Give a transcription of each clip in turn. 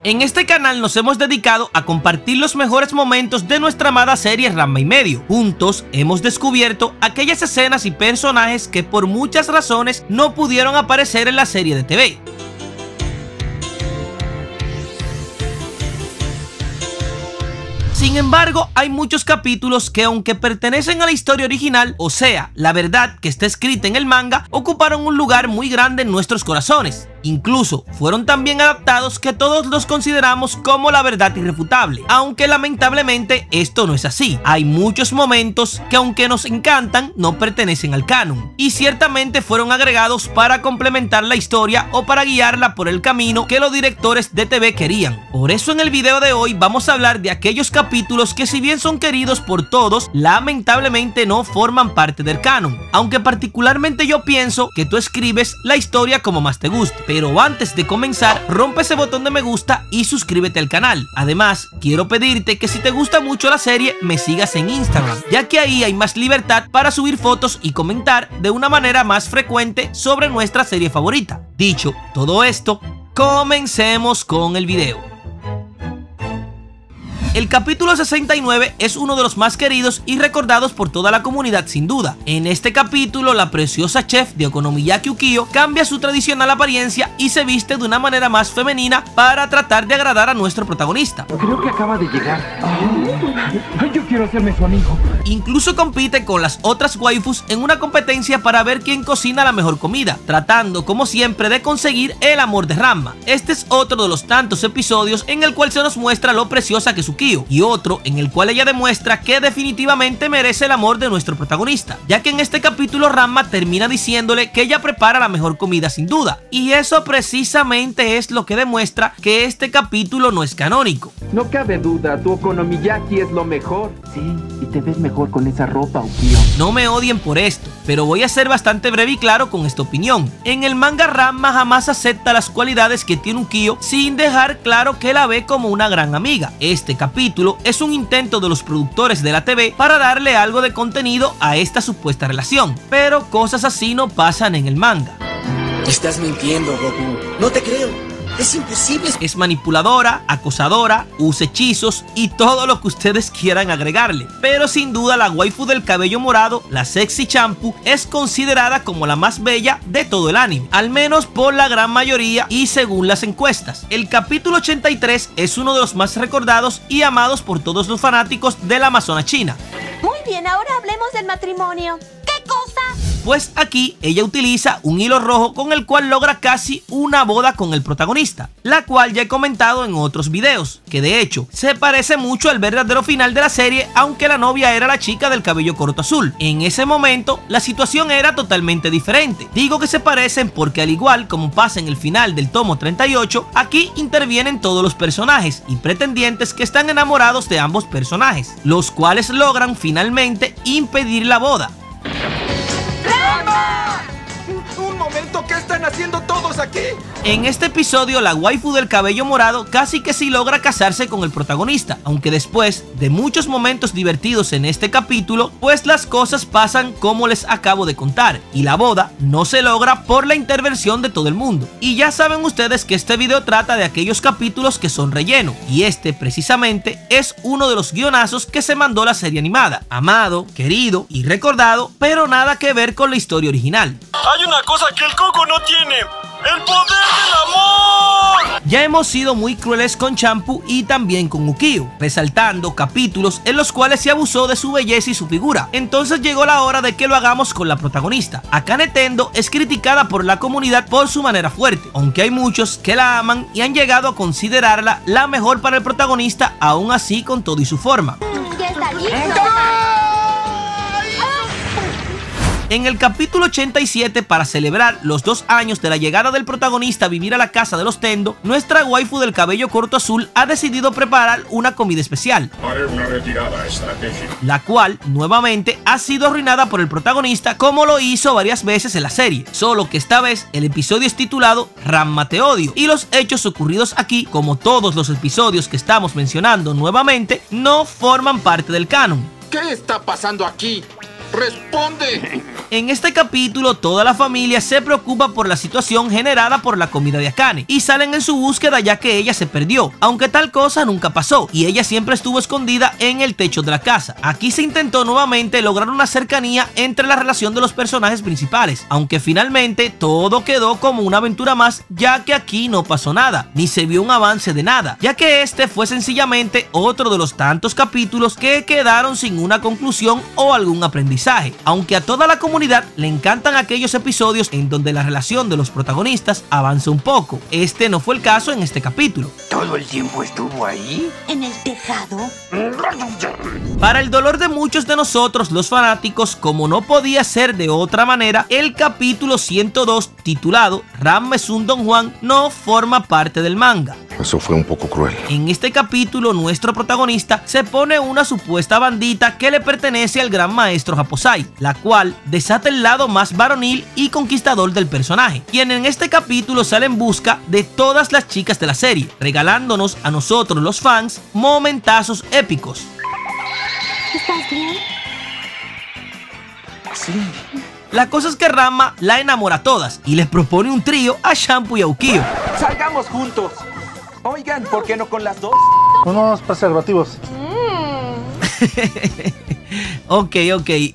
En este canal nos hemos dedicado a compartir los mejores momentos de nuestra amada serie Ranma y Medio. Juntos hemos descubierto aquellas escenas y personajes que por muchas razones no pudieron aparecer en la serie de TV. Sin embargo, hay muchos capítulos que, aunque pertenecen a la historia original, o sea, la verdad que está escrita en el manga, ocuparon un lugar muy grande en nuestros corazones. Incluso fueron tan bien adaptados que todos los consideramos como la verdad irrefutable, aunque lamentablemente esto no es así. Hay muchos momentos que, aunque nos encantan, no pertenecen al canon y ciertamente fueron agregados para complementar la historia o para guiarla por el camino que los directores de TV querían. Por eso en el video de hoy vamos a hablar de aquellos capítulos que, si bien son queridos por todos, lamentablemente no forman parte del canon, aunque particularmente yo pienso que tú escribes la historia como más te guste. Pero antes de comenzar, rompe ese botón de me gusta y suscríbete al canal. Además, quiero pedirte que si te gusta mucho la serie, me sigas en Instagram, ya que ahí hay más libertad para subir fotos y comentar de una manera más frecuente sobre nuestra serie favorita. Dicho todo esto, comencemos con el video. El capítulo 69 es uno de los más queridos y recordados por toda la comunidad sin duda. En este capítulo, la preciosa chef de Okonomiyaki Ukio cambia su tradicional apariencia y se viste de una manera más femenina para tratar de agradar a nuestro protagonista. Creo que acaba de llegar. Yo quiero hacerme su amigo. Incluso compite con las otras waifus en una competencia para ver quién cocina la mejor comida, tratando como siempre de conseguir el amor de Ranma. Este es otro de los tantos episodios en el cual se nos muestra lo preciosa que es Ukio, y otro en el cual ella demuestra que definitivamente merece el amor de nuestro protagonista, ya que en este capítulo Ranma termina diciéndole que ella prepara la mejor comida sin duda, y eso precisamente es lo que demuestra que este capítulo no es canónico. No cabe duda, tu Okonomiyaki es lo mejor. Sí, y te ves mejor con esa ropa, Ukio. No me odien por esto, pero voy a ser bastante breve y claro con esta opinión. En el manga, Ranma jamás acepta las cualidades que tiene Ukio sin dejar claro que la ve como una gran amiga. Este capítulo es un intento de los productores de la TV para darle algo de contenido a esta supuesta relación, pero cosas así no pasan en el manga. Estás mintiendo, Goku. No te creo. Es imposible. Es manipuladora, acosadora, usa hechizos y todo lo que ustedes quieran agregarle. Pero sin duda la waifu del cabello morado, la sexy Champu, es considerada como la más bella de todo el anime, al menos por la gran mayoría y según las encuestas. El capítulo 83 es uno de los más recordados y amados por todos los fanáticos de la Amazona china. Muy bien, ahora hablemos del matrimonio. ¿Qué cosa? Pues aquí ella utiliza un hilo rojo con el cual logra casi una boda con el protagonista, la cual ya he comentado en otros videos, que de hecho se parece mucho al verdadero final de la serie, aunque la novia era la chica del cabello corto azul. En ese momento la situación era totalmente diferente. Digo que se parecen porque, al igual como pasa en el final del tomo 38, aquí intervienen todos los personajes y pretendientes que están enamorados de ambos personajes, los cuales logran finalmente impedir la boda. Un momento, ¿qué están haciendo todos aquí? En este episodio, la waifu del cabello morado casi que sí logra casarse con el protagonista, aunque después de muchos momentos divertidos en este capítulo, pues las cosas pasan como les acabo de contar, y la boda no se logra por la intervención de todo el mundo. Y ya saben ustedes que este video trata de aquellos capítulos que son relleno, y este precisamente es uno de los guionazos que se mandó la serie animada, amado, querido y recordado, pero nada que ver con la historia original. Hay una cosa que el Coco no tiene: ¡el poder del amor! Ya hemos sido muy crueles con Champu y también con Ukio, resaltando capítulos en los cuales se abusó de su belleza y su figura. Entonces llegó la hora de que lo hagamos con la protagonista. Akane Tendo es criticada por la comunidad por su manera fuerte, aunque hay muchos que la aman y han llegado a considerarla la mejor para el protagonista, aún así con todo y su forma. ¿Ya está listo? En el capítulo 87, para celebrar los 2 años de la llegada del protagonista a vivir a la casa de los Tendo, nuestra waifu del cabello corto azul ha decidido preparar una comida especial, Haré una retirada estratégica. la cual nuevamente ha sido arruinada por el protagonista, como lo hizo varias veces en la serie, solo que esta vez el episodio es titulado Ranma te odio, y los hechos ocurridos aquí, como todos los episodios que estamos mencionando nuevamente, no forman parte del canon. ¿Qué está pasando aquí? ¡Responde! En este capítulo, toda la familia se preocupa por la situación generada por la comida de Akane y salen en su búsqueda ya que ella se perdió, aunque tal cosa nunca pasó y ella siempre estuvo escondida en el techo de la casa. Aquí se intentó nuevamente lograr una cercanía entre la relación de los personajes principales, aunque finalmente todo quedó como una aventura más, ya que aquí no pasó nada, ni se vio un avance de nada, ya que este fue sencillamente otro de los tantos capítulos que quedaron sin una conclusión o algún aprendizaje, aunque a toda la comunidad le encantan aquellos episodios en donde la relación de los protagonistas avanza un poco. Este no fue el caso en este capítulo. ¿Todo el tiempo estuvo ahí? ¿En el tejado? Para el dolor de muchos de nosotros los fanáticos, como no podía ser de otra manera, el capítulo 102 titulado Ranma es un Don Juan no forma parte del manga. Eso fue un poco cruel. En este capítulo nuestro protagonista se pone una supuesta bandita que le pertenece al gran maestro Japosai, la cual desata el lado más varonil y conquistador del personaje, quien en este capítulo sale en busca de todas las chicas de la serie, regalándonos a nosotros los fans momentazos épicos. ¿Estás bien? Sí. La cosa es que Ranma la enamora a todas y les propone un trío a Shampoo y a Ukio. ¡Salgamos juntos! Oigan, ¿por qué no con las dos? Unos preservativos. Ok,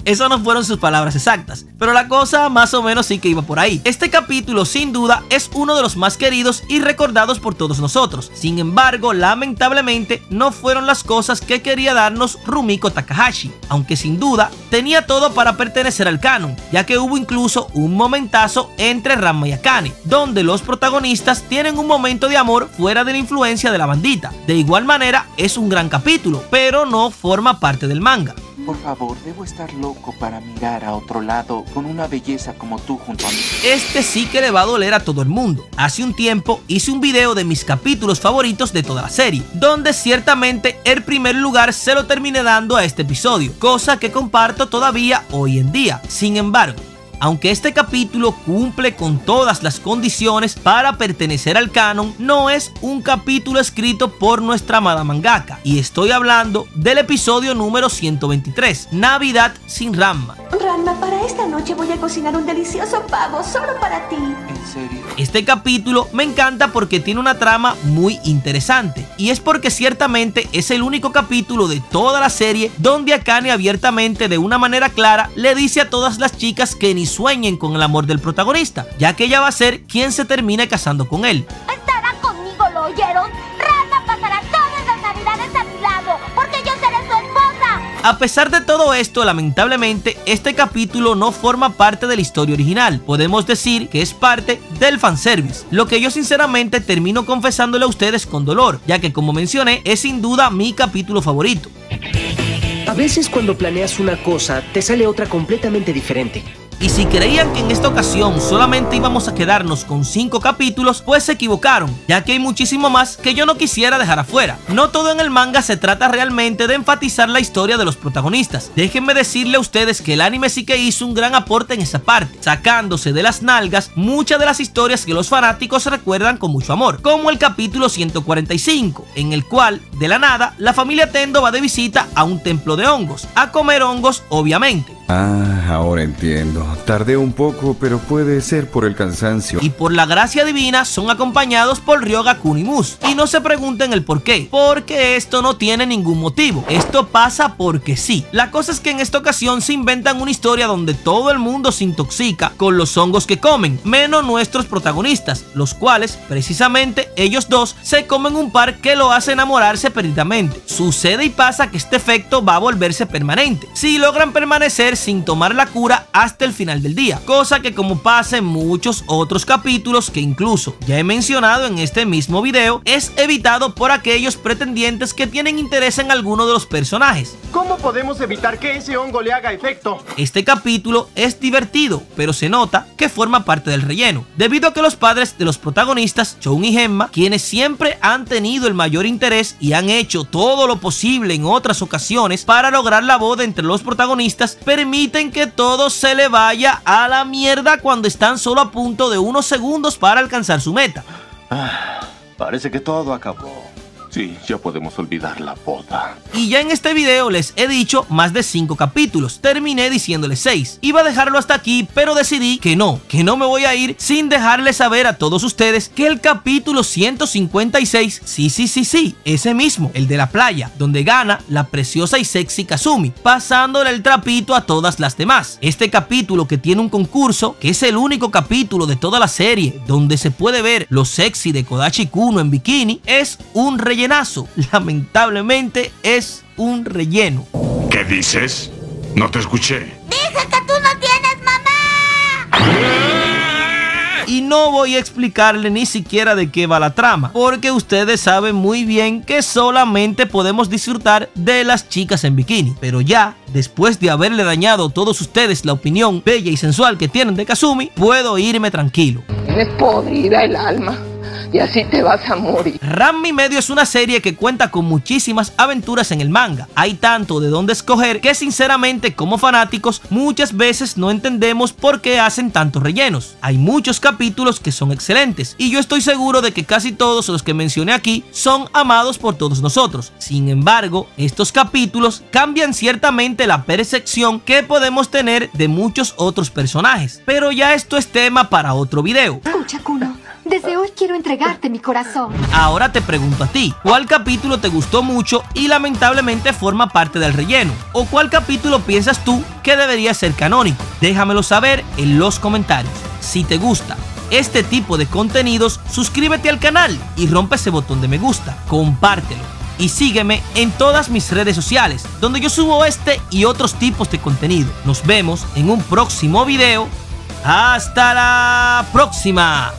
esas no fueron sus palabras exactas, pero la cosa más o menos sí que iba por ahí. Este capítulo sin duda es uno de los más queridos y recordados por todos nosotros. Sin embargo, lamentablemente no fueron las cosas que quería darnos Rumiko Takahashi, aunque sin duda tenía todo para pertenecer al canon, ya que hubo incluso un momentazo entre Ranma y Akane, donde los protagonistas tienen un momento de amor fuera de la influencia de la bandita. De igual manera, es un gran capítulo, pero no forma parte del manga. Por favor, debo estar loco para mirar a otro lado con una belleza como tú junto a mí. Este sí que le va a doler a todo el mundo. Hace un tiempo hice un video de mis capítulos favoritos de toda la serie, donde ciertamente el primer lugar se lo terminé dando a este episodio, cosa que comparto todavía hoy en día. Sin embargo, aunque este capítulo cumple con todas las condiciones para pertenecer al canon, no es un capítulo escrito por nuestra amada mangaka, y estoy hablando del episodio número 123, Navidad sin Ranma. Ranma, para esta noche voy a cocinar un delicioso pavo solo para ti. ¿En serio? Este capítulo me encanta porque tiene una trama muy interesante, y es porque ciertamente es el único capítulo de toda la serie donde Akane abiertamente, de una manera clara, le dice a todas las chicas que ni sueñen con el amor del protagonista, ya que ella va a ser quien se termine casando con él. Estará conmigo, ¿lo oyeron? Ranma pasará todas las navidades a mi lado, porque yo seré su esposa. A pesar de todo esto, lamentablemente, este capítulo no forma parte de la historia original. Podemos decir que es parte del fanservice, lo que yo sinceramente termino confesándole a ustedes con dolor, ya que como mencioné, es sin duda mi capítulo favorito. A veces cuando planeas una cosa, te sale otra completamente diferente. Y si creían que en esta ocasión solamente íbamos a quedarnos con 5 capítulos, pues se equivocaron, ya que hay muchísimo más que yo no quisiera dejar afuera. No todo en el manga se trata realmente de enfatizar la historia de los protagonistas. Déjenme decirle a ustedes que el anime sí que hizo un gran aporte en esa parte, sacándose de las nalgas muchas de las historias que los fanáticos recuerdan con mucho amor, como el capítulo 145, en el cual, de la nada, la familia Tendo va de visita a un templo de hongos, a comer hongos obviamente. Ah, ahora entiendo. Tardé un poco, pero puede ser por el cansancio. Y por la gracia divina son acompañados por Ryoga Kunimus. Y no se pregunten el por qué, porque esto no tiene ningún motivo. Esto pasa porque sí. La cosa es que en esta ocasión se inventan una historia donde todo el mundo se intoxica con los hongos que comen, menos nuestros protagonistas, los cuales, precisamente, ellos dos se comen un par que lo hace enamorarse perdidamente. Sucede y pasa que este efecto va a volverse permanente si logran permanecer sin tomar la cura hasta el final del día, cosa que, como pasa en muchos otros capítulos que incluso ya he mencionado en este mismo video, es evitado por aquellos pretendientes que tienen interés en alguno de los personajes. ¿Cómo podemos evitar que ese hongo le haga efecto? Este capítulo es divertido, pero se nota que forma parte del relleno, debido a que los padres de los protagonistas, Chon y Genma, quienes siempre han tenido el mayor interés y han hecho todo lo posible en otras ocasiones para lograr la boda entre los protagonistas, permiten que todo se le vaya a la mierda cuando están solo a punto de unos segundos para alcanzar su meta. Parece que todo acabó. Sí, ya podemos olvidar la boda. Y ya en este video les he dicho más de 5 capítulos. Terminé diciéndoles 6. Iba a dejarlo hasta aquí, pero decidí que no me voy a ir sin dejarles saber a todos ustedes que el capítulo 156, sí, ese mismo, el de la playa, donde gana la preciosa y sexy Kazumi, pasándole el trapito a todas las demás. Este capítulo, que tiene un concurso, que es el único capítulo de toda la serie donde se puede ver lo sexy de Kodachi Kuno en bikini, es un rellenazo. Lamentablemente es un relleno. ¿Qué dices? No te escuché. Dije que tú no tienes mamá. Y no voy a explicarle ni siquiera de qué va la trama, porque ustedes saben muy bien que solamente podemos disfrutar de las chicas en bikini. Pero ya, después de haberle dañado a todos ustedes la opinión bella y sensual que tienen de Kazumi, puedo irme tranquilo. Tienes podrida el alma y así te vas a morir. Ranma y medio es una serie que cuenta con muchísimas aventuras en el manga. Hay tanto de dónde escoger que sinceramente, como fanáticos, muchas veces no entendemos por qué hacen tantos rellenos. Hay muchos capítulos que son excelentes y yo estoy seguro de que casi todos los que mencioné aquí son amados por todos nosotros. Sin embargo, estos capítulos cambian ciertamente la percepción que podemos tener de muchos otros personajes. Pero ya esto es tema para otro video. Escucha, Kuno. Desde hoy quiero entregarte mi corazón. Ahora te pregunto a ti, ¿cuál capítulo te gustó mucho y lamentablemente forma parte del relleno? ¿O cuál capítulo piensas tú que debería ser canónico? Déjamelo saber en los comentarios. Si te gusta este tipo de contenidos, suscríbete al canal y rompe ese botón de me gusta, compártelo y sígueme en todas mis redes sociales, donde yo subo este y otros tipos de contenido. Nos vemos en un próximo video. ¡Hasta la próxima!